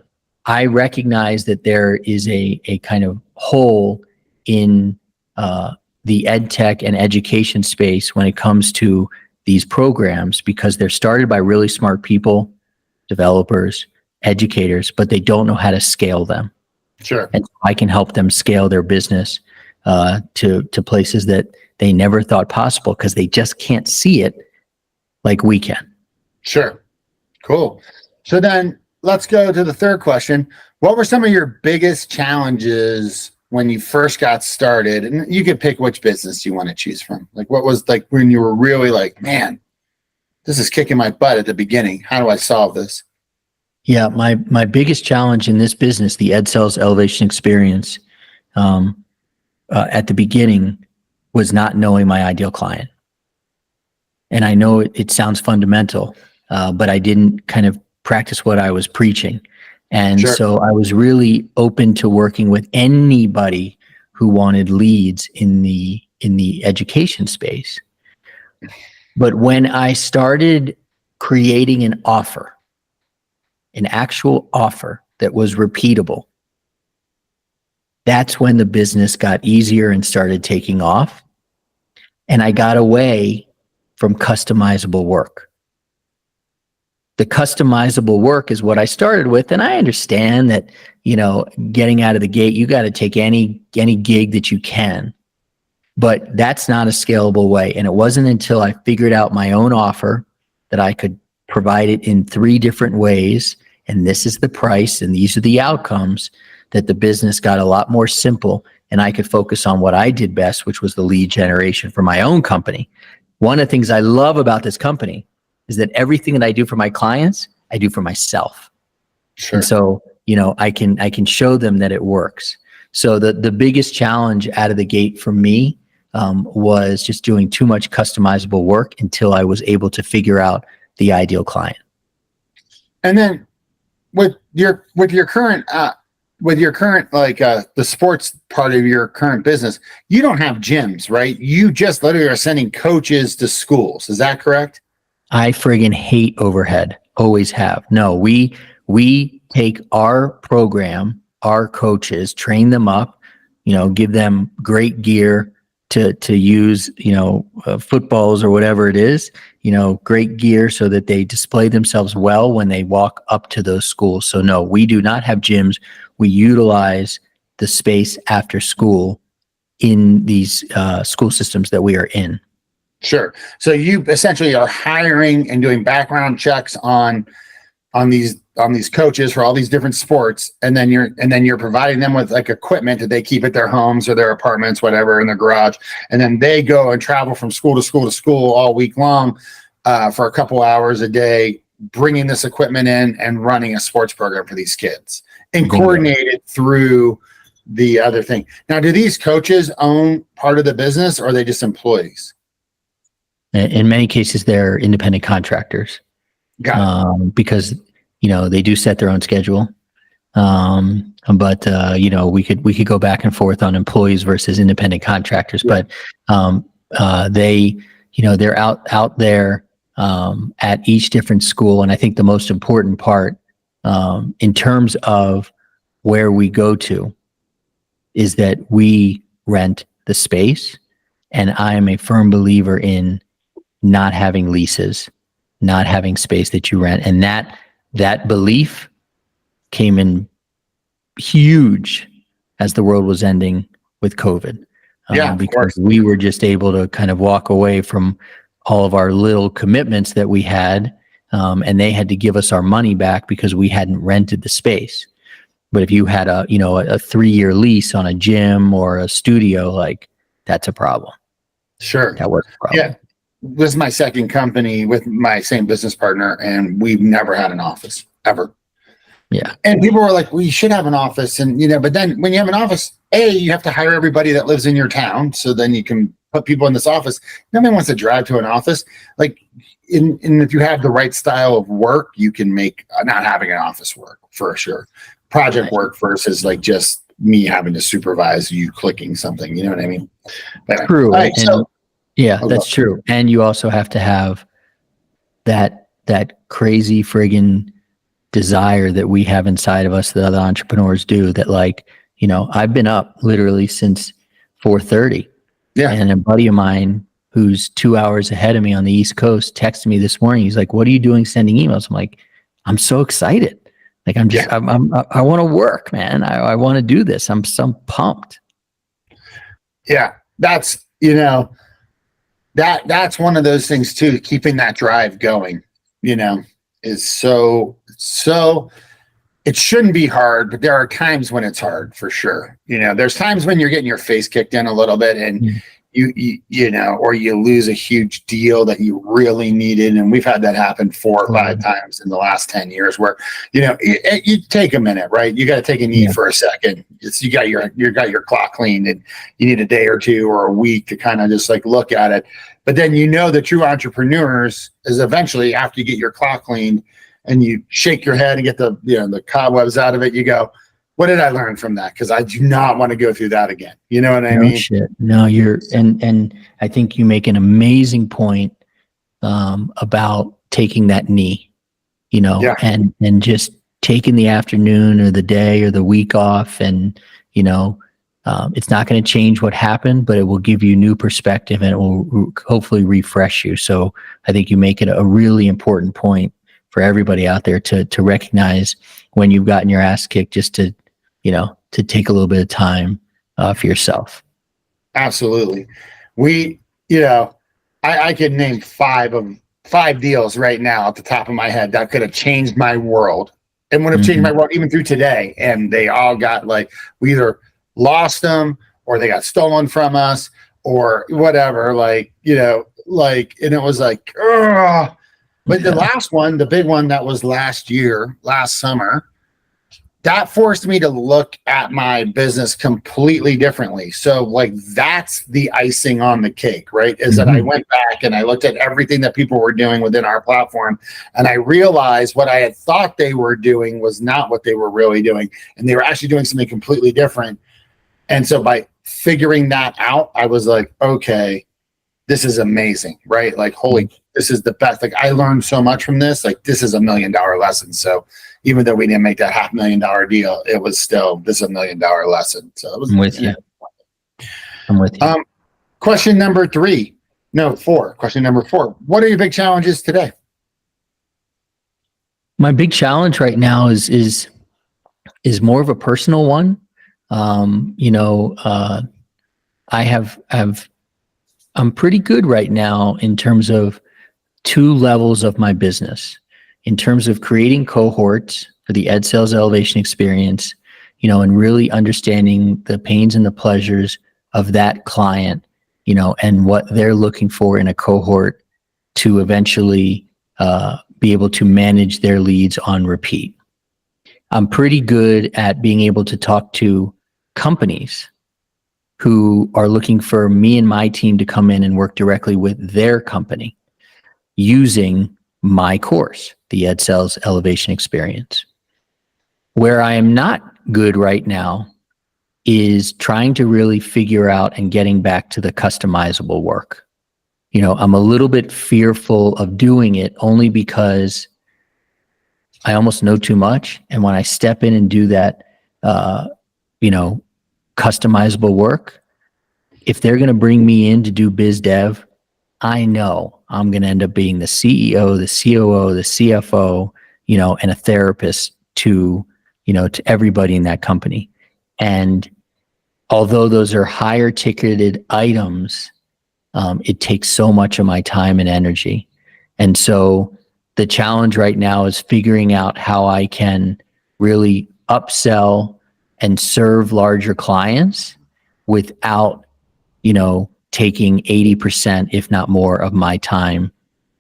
I recognize that there is a kind of hole in the ed tech and education space when it comes to these programs, because they're started by really smart people, developers, educators, but they don't know how to scale them. Sure. And I can help them scale their business to places that they never thought possible because they just can't see it like we can. Sure. Cool. So then let's go to the third question. What were some of your biggest challenges when you first got started? And you can pick which business you want to choose from. Like, what was like when you were really like, man, this is kicking my butt at the beginning. How do I solve this? Yeah, my biggest challenge in this business, the EdSales Elevation Experience, at the beginning was not knowing my ideal client. And I know it sounds fundamental, but I didn't kind of practice what I was preaching. And Sure. So I was really open to working with anybody who wanted leads in the education space. But when I started creating an offer, an actual offer that was repeatable, that's when the business got easier and started taking off. And I got away from customizable work. The customizable work is what I started with. And I understand that, getting out of the gate, you got to take any gig that you can, but that's not a scalable way. And it wasn't until I figured out my own offer that I could provide it in 3 different ways, and this is the price and these are the outcomes, that the business got a lot more simple, and I could focus on what I did best, which was the lead generation for my own company. One of the things I love about this company is that everything that I do for my clients, I do for myself. Sure. And so, I can show them that it works. So the biggest challenge out of the gate for me was just doing too much customizable work until I was able to figure out the ideal client. And then with your current like the sports part of your current business, you don't have gyms, right? You just literally are sending coaches to schools. Is that correct? I friggin' hate overhead. Always have. No, we take our program, our coaches, train them up, give them great gear to use, footballs or whatever it is, great gear so that they display themselves well when they walk up to those schools. So no, we do not have gyms. We utilize the space after school in these school systems that we are in. Sure. So you essentially are hiring and doing background checks on these coaches for all these different sports, and then you're providing them with like equipment that they keep at their homes or their apartments, whatever, in their garage, and then they go and travel from school to school to school all week long for a couple hours a day, bringing this equipment in and running a sports program for these kids and coordinated through the other thing. Now, do these coaches own part of the business, or are they just employees? In many cases, they're independent contractors. Got it. Because they do set their own schedule. But we could go back and forth on employees versus independent contractors. Yeah. But they're out there at each different school. And I think the most important part in terms of where we go to is that we rent the space. And I am a firm believer in not having leases, not having space that you rent. And that belief came in huge as the world was ending with COVID. Because we were just able to kind of walk away from all of our little commitments that we had, and they had to give us our money back because we hadn't rented the space. But if you had a 3-year lease on a gym or a studio, like, that's a problem. Sure. That was a problem. Yeah. This is my second company with my same business partner, and we've never had an office ever. Yeah. And people were like, well, you should have an office. And, but then when you have an office, you have to hire everybody that lives in your town. So then you can put people in this office. Nobody wants to drive to an office. Like, if you have the right style of work, you can make not having an office work for sure. Project work versus like just me having to supervise you clicking something. You know what I mean? But, true. Right, that's true. And you also have to have that crazy friggin' desire that we have inside of us that other entrepreneurs do, that, like, I've been up literally since 4:30. Yeah. And a buddy of mine who's 2 hours ahead of me on the East Coast texted me this morning. He's like, what are you doing sending emails? I'm like, I'm so excited. Like, I want to work, man. I want to do this. I'm so pumped. Yeah. That's one of those things too, keeping that drive going, is so it shouldn't be hard, but there are times when it's hard for sure. There's times when you're getting your face kicked in a little bit and or you lose a huge deal that you really needed. And we've had that happen 4 or 5 times in the last 10 years where, you take a minute, right? You got to take a knee for a second. You got your clock cleaned and you need a day or 2 or a week to kind of just like look at it. But then the true entrepreneurs is eventually, after you get your clock cleaned and you shake your head and get the cobwebs out of it, you go, what did I learn from that? Because I do not want to go through that again. You know what I mean? Shit. No, and I think you make an amazing point about taking that knee, and just taking the afternoon or the day or the week off, and it's not going to change what happened, but it will give you new perspective and it will hopefully refresh you. So I think you make it a really important point for everybody out there to recognize when you've gotten your ass kicked, just to take a little bit of time for yourself. Absolutely. I could name 5 deals right now at the top of my head that could have changed my world and would have changed my world even through today. And they all got, like, we either lost them or they got stolen from us or whatever, and it was like, ugh. But the last one, the big one that was last summer, that forced me to look at my business completely differently. So, like, that's the icing on the cake, right? Is that I went back and I looked at everything that people were doing within our platform, and I realized what I had thought they were doing was not what they were really doing. And they were actually doing something completely different. And so by figuring that out, I was like, okay, this is amazing, right? Like, holy, this is the best. Like, I learned so much from this. Like, this is $1 million lesson. So even though we didn't make that $500,000 deal, it was still, this is $1 million lesson. So it was, I'm with you. Question number 4. Question number 4. What are your big challenges today? My big challenge right now is more of a personal one. I'm pretty good right now in terms of 2 levels of my business, in terms of creating cohorts for the EdSales elevation experience, and really understanding the pains and the pleasures of that client, and what they're looking for in a cohort to eventually be able to manage their leads on repeat. I'm pretty good at being able to talk to companies who are looking for me and my team to come in and work directly with their company using my course, the EdSales Elevation Experience. Where I am not good right now is trying to really figure out and getting back to the customizable work. I'm a little bit fearful of doing it only because I almost know too much. And when I step in and do that, customizable work, if they're going to bring me in to do biz dev, I know I'm going to end up being the CEO, the COO, the CFO, and a therapist to everybody in that company. And although those are higher ticketed items, it takes so much of my time and energy. And so the challenge right now is figuring out how I can really upsell and serve larger clients without, taking 80%, if not more, of my time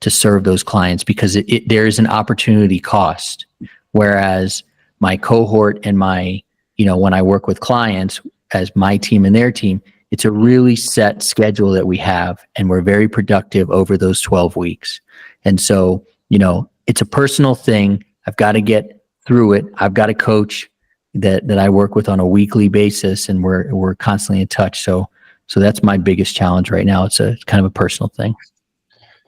to serve those clients, because there is an opportunity cost. Whereas my cohort and my, when I work with clients as my team and their team, it's a really set schedule that we have, and we're very productive over those 12 weeks. And so, it's a personal thing. I've got to get through it. I've got a coach that I work with on a weekly basis, and we're constantly in touch. So that's my biggest challenge right now. It's kind of a personal thing.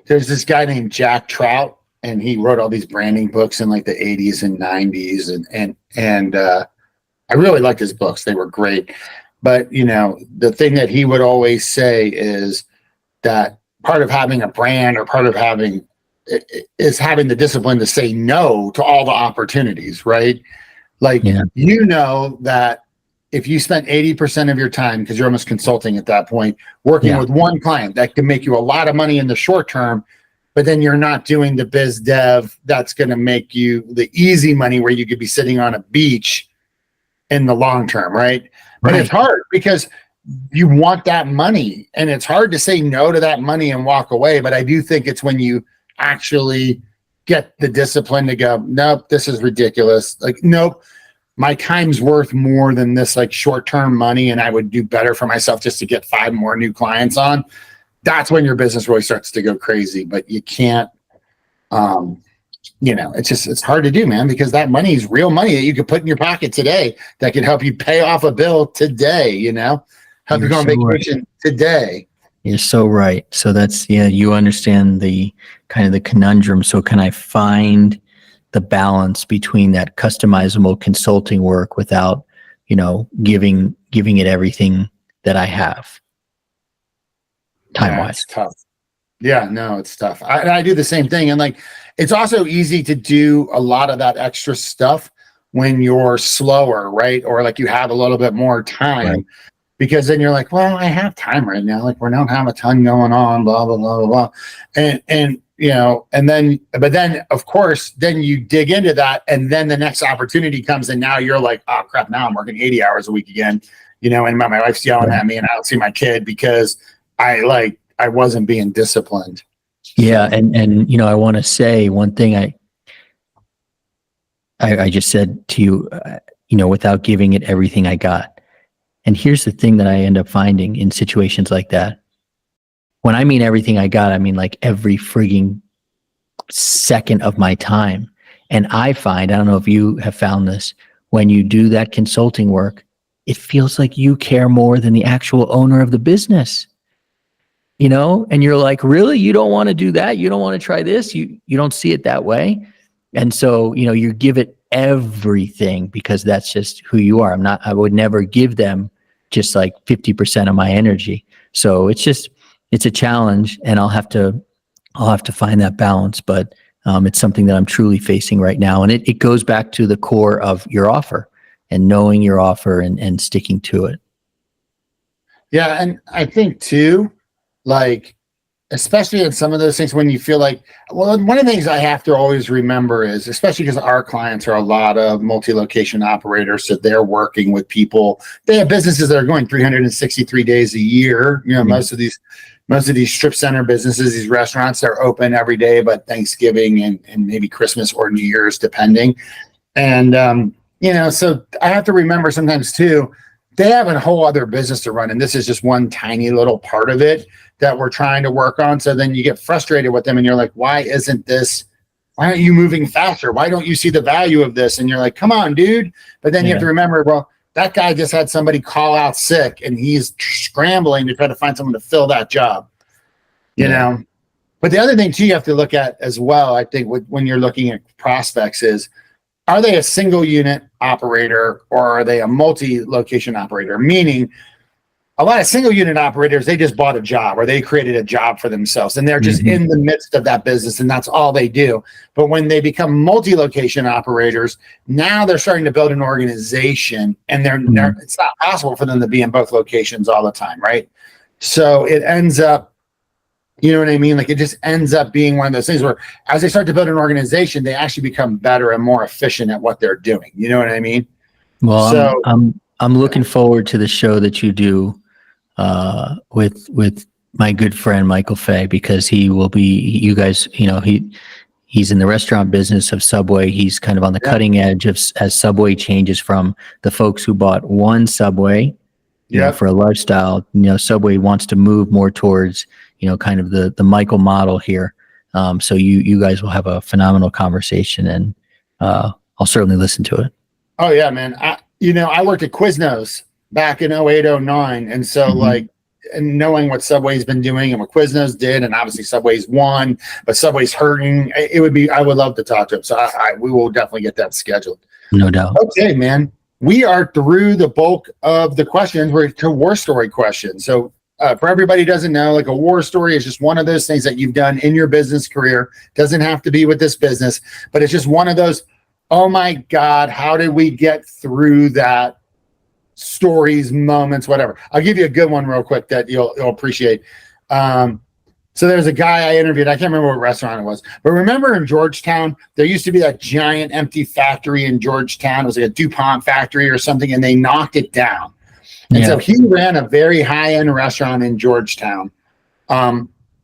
There's this guy named Jack Trout, and he wrote all these branding books in like the 80s and 90s. And I really liked his books. They were great. But, the thing that he would always say is that part of having a brand, or part of having the discipline to say no to all the opportunities, right? Like, that if you spent 80% of your time, because you're almost consulting at that point, working with one client, that can make you a lot of money in the short term, but then you're not doing the biz dev that's going to make you the easy money where you could be sitting on a beach in the long term, right? But it's hard because you want that money, and it's hard to say no to that money and walk away. But I do think it's when you actually get the discipline to go, nope, this is ridiculous. Like, nope, my time's worth more than this like short-term money, and I would do better for myself just to get 5 more new clients on. That's when your business really starts to go crazy. But you can't, it's hard to do, man, because that money is real money that you could put in your pocket today that could help you pay off a bill today, help you go on vacation today. You're so right. So that's, you understand the kind of the conundrum. So can I find the balance between that customizable consulting work without, giving it everything that I have time-wise? It's tough. Yeah, no, it's tough. I do the same thing. And like, it's also easy to do a lot of that extra stuff when you're slower, right? Or like you have a little bit more time. Right. Because then you're like, well, I have time right now. Like, we don't have a ton going on, blah, blah, blah, blah, blah. And but then of course, then you dig into that, and then the next opportunity comes, and now you're like, oh crap, now I'm working 80 hours a week again, and my wife's yelling at me, and I don't see my kid because I wasn't being disciplined. Yeah. And, I want to say one thing I just said to you, without giving it everything I got. And here's the thing that I end up finding in situations like that. When I mean everything I got, I mean like every frigging second of my time. And I find, I don't know if you have found this, when you do that consulting work, it feels like you care more than the actual owner of the business. And you're like, really? You don't want to do that? You don't want to try this? You don't see it that way? And so, you give it everything because that's just who you are. I would never give them just like 50% of my energy. So it's a challenge, and I'll have to find that balance, but it's something that I'm truly facing right now. And it goes back to the core of your offer and knowing your offer and sticking to it. Yeah. And I think too, like, especially in some of those things when you feel like, well, one of the things I have to always remember is, especially because our clients are a lot of multi-location operators, so they're working with people. They have businesses that are going 363 days a year. Mm-hmm. Most of these strip center businesses, these restaurants, are open every day, but Thanksgiving and maybe Christmas or New Year's, depending. And, so I have to remember sometimes too, they have a whole other business to run, and this is just one tiny little part of it that we're trying to work on. So then you get frustrated with them, and you're like, why aren't you moving faster? Why don't you see the value of this? And you're like, come on, dude. But then you have to remember, well, that guy just had somebody call out sick, and he's scrambling to try to find someone to fill that job, you know? But the other thing too, you have to look at as well, I think, when you're looking at prospects is, are they a single unit operator or are they a multi-location operator? Meaning, a lot of single unit operators, they just bought a job or they created a job for themselves and they're just in the midst of that business and that's all they do. But when they become multi-location operators, now they're starting to build an organization and it's not possible for them to be in both locations all the time, right? So it ends up, you know what I mean? Like it just ends up being one of those things where as they start to build an organization, they actually become better and more efficient at what they're doing. You know what I mean? Well, so, I'm looking forward to the show that you do with my good friend Michael Fay, because he will be, you guys, you know, he's in the restaurant business of Subway. He's kind of on the cutting edge of as Subway changes from the folks who bought one Subway, you know, for a lifestyle. You know, Subway wants to move more towards, you know, kind of the Michael model here. So you guys will have a phenomenal conversation, and I'll certainly listen to it. Oh yeah, man. I worked at Quiznos back in 08, 09. And so and knowing what Subway's been doing and what Quiznos did, and obviously Subway's won, but Subway's hurting. I would love to talk to him. So we will definitely get that scheduled. No doubt. Okay, man. We are through the bulk of the questions. We're to war story questions. So for everybody who doesn't know, like a war story is just one of those things that you've done in your business career. Doesn't have to be with this business, but it's just one of those, oh my God, how did we get through that? Stories, moments, whatever. I'll give you a good one real quick that you'll appreciate. So there's a guy I interviewed. I can't remember what restaurant it was, but remember in Georgetown, there used to be that giant empty factory in Georgetown. It was like a DuPont factory or something, and they knocked it down. And so he ran a very high-end restaurant in Georgetown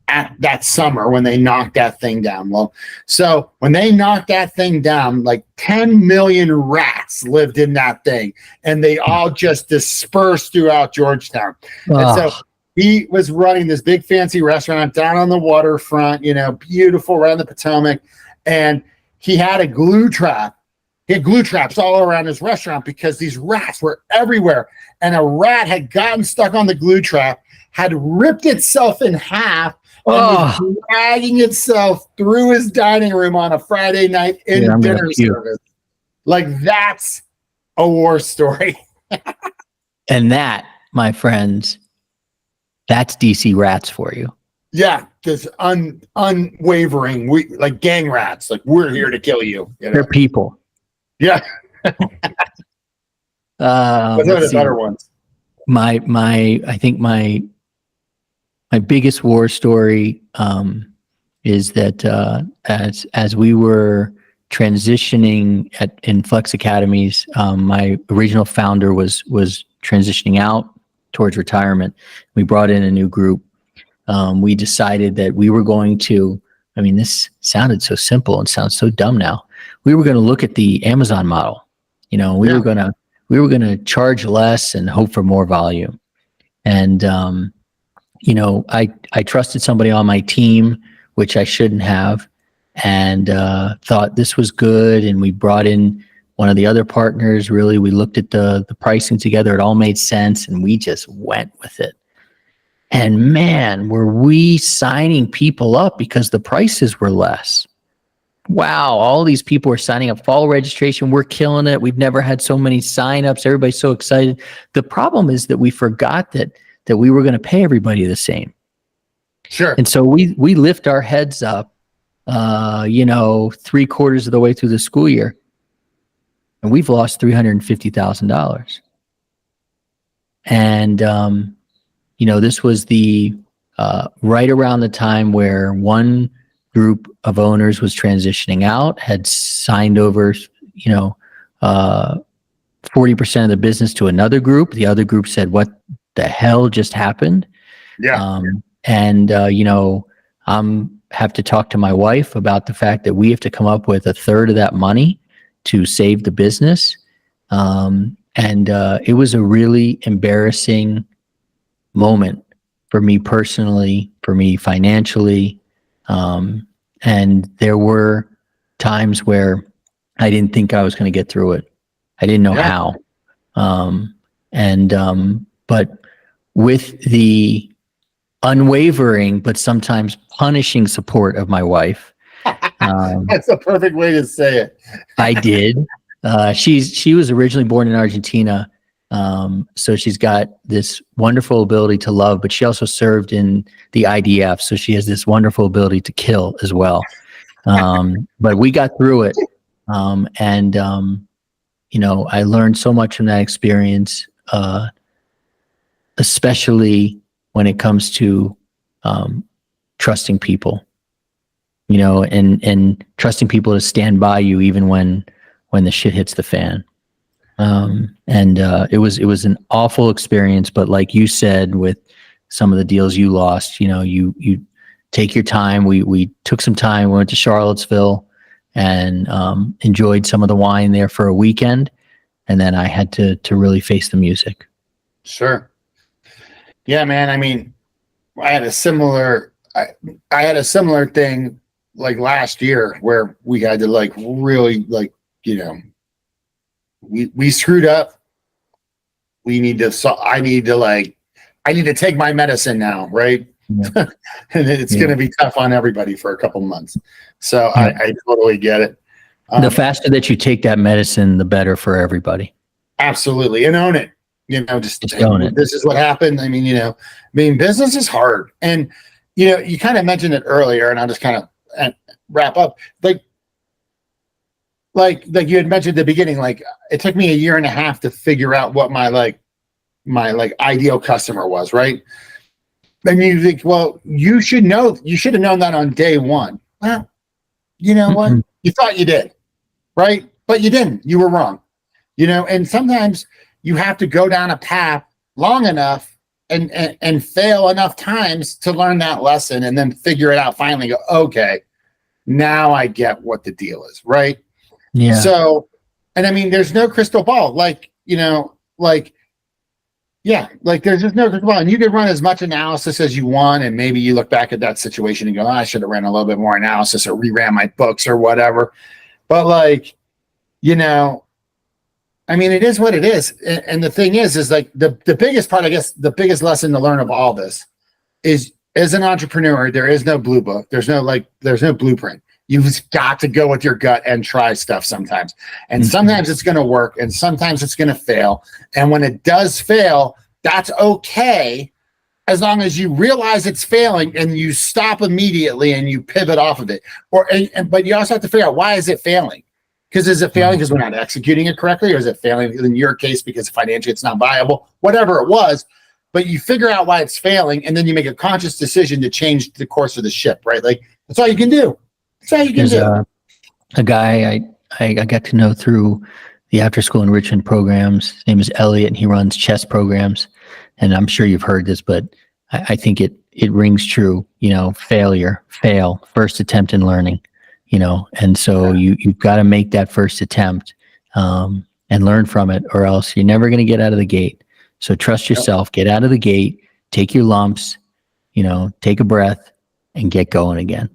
at that summer when they knocked that thing down. Well, so when they knocked that thing down, like 10 million rats lived in that thing, and they all just dispersed throughout Georgetown. And so he was running this big fancy restaurant down on the waterfront, you know, beautiful, right on the Potomac, and he had a glue trap. He had glue traps all around his restaurant because these rats were everywhere, and a rat had gotten stuck on the glue trap, had ripped itself in half, and was dragging itself through his dining room on a Friday night in dinner service. Like, that's a war story. And that, my friends, that's DC rats for you. Yeah, just unwavering. We like gang rats. Like, we're here to kill you. You know? They're people. Yeah. But they're the better ones. I think my biggest war story is that as we were transitioning in Flex Academies, my original founder was transitioning out towards retirement. We brought in a new group. We decided that we were going to, I mean, this sounded so simple and sounds so dumb now. We were going to look at the Amazon model. You know, we were going to charge less and hope for more volume. And you know, I trusted somebody on my team, which I shouldn't have, and thought this was good. And we brought in one of the other partners. Really, we looked at the pricing together. It all made sense, and we just went with it. And man, were we signing people up because the prices were less. Wow, all these people were signing up. Fall registration, we're killing it. We've never had so many signups. Everybody's so excited. The problem is that we forgot that we were going to pay everybody the same. Sure. And so we lift our heads up, you know, 3/4 of the way through the school year, and we've lost $350,000. And, you know, this was the right around the time where one group of owners was transitioning out, had signed over, you know, 40% of the business to another group. The other group said, what the hell just happened? Yeah. You know, have to talk to my wife about the fact that we have to come up with 1/3 of that money to save the business. It was a really embarrassing moment for me personally, for me financially. And there were times where I didn't think I was going to get through it. I didn't know how. But with the unwavering, but sometimes punishing support of my wife. That's a perfect way to say it. I did. She was originally born in Argentina. So she's got this wonderful ability to love, but she also served in the IDF. So she has this wonderful ability to kill as well. But we got through it. I learned so much from that experience, especially when it comes to trusting people, and trusting people to stand by you even when the shit hits the fan. It was an awful experience, but like you said, with some of the deals you lost, you take your time. We took some time, we went to Charlottesville and enjoyed some of the wine there for a weekend. And then I had to really face the music. Sure. Yeah, man. I mean, I had a similar thing like last year where we had to like really like, we screwed up. I need to take my medicine now. Right. Yeah. And it's going to be tough on everybody for a couple months. So yeah. I totally get it. The faster that you take that medicine, the better for everybody. Absolutely. And own it. Just own it. This is what happened. I mean, business is hard. And, you kind of mentioned it earlier, and I'll just kind of wrap up. Like you had mentioned at the beginning, like it took me 1.5 years to figure out what my ideal customer was, right? And you think, well, you should have known that on day one. Well, you know what? You thought you did, right? But you didn't. You were wrong. And sometimes you have to go down a path long enough and fail enough times to learn that lesson and then figure it out finally. Go, okay, now I get what the deal is, right? Yeah. So, and I mean, there's no crystal ball. There's just no crystal ball. And you can run as much analysis as you want. And maybe you look back at that situation and go, I should have ran a little bit more analysis or reran my books or whatever. But I mean, it is what it is. And the thing is like the biggest part, I guess, the biggest lesson to learn of all this is, as an entrepreneur, there is no blue book. There's no blueprint. You've got to go with your gut and try stuff sometimes. And sometimes it's going to work and sometimes it's going to fail. And when it does fail, that's okay, as long as you realize it's failing and you stop immediately and you pivot off of it. But you also have to figure out, why is it failing? Because is it failing because we're not executing it correctly? Or is it failing in your case because financially it's not viable? Whatever it was, but you figure out why it's failing and then you make a conscious decision to change the course of the ship, right? Like, that's all you can do. That's all you can do. A guy I got to know through the after-school enrichment programs. His name is Elliot, and he runs chess programs. And I'm sure you've heard this, but I think it rings true. Fail, first attempt in learning. And so you've got to make that first attempt and learn from it, or else you're never going to get out of the gate. So trust yourself, get out of the gate, take your lumps, take a breath and get going again.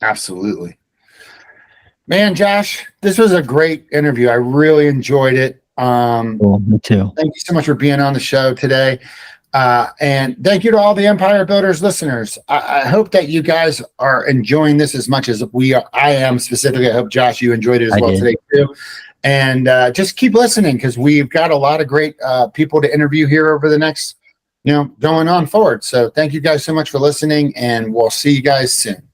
Absolutely. Man, Josh, this was a great interview. I really enjoyed it. Cool, me too. Thank you so much for being on the show today. And thank you to all the Empire Builders listeners. I hope that you guys are enjoying this as much as I am specifically. I hope, Josh, you enjoyed it as well today too. And just keep listening, because we've got a lot of great people to interview here over the next, going on forward. So thank you guys so much for listening, and we'll see you guys soon.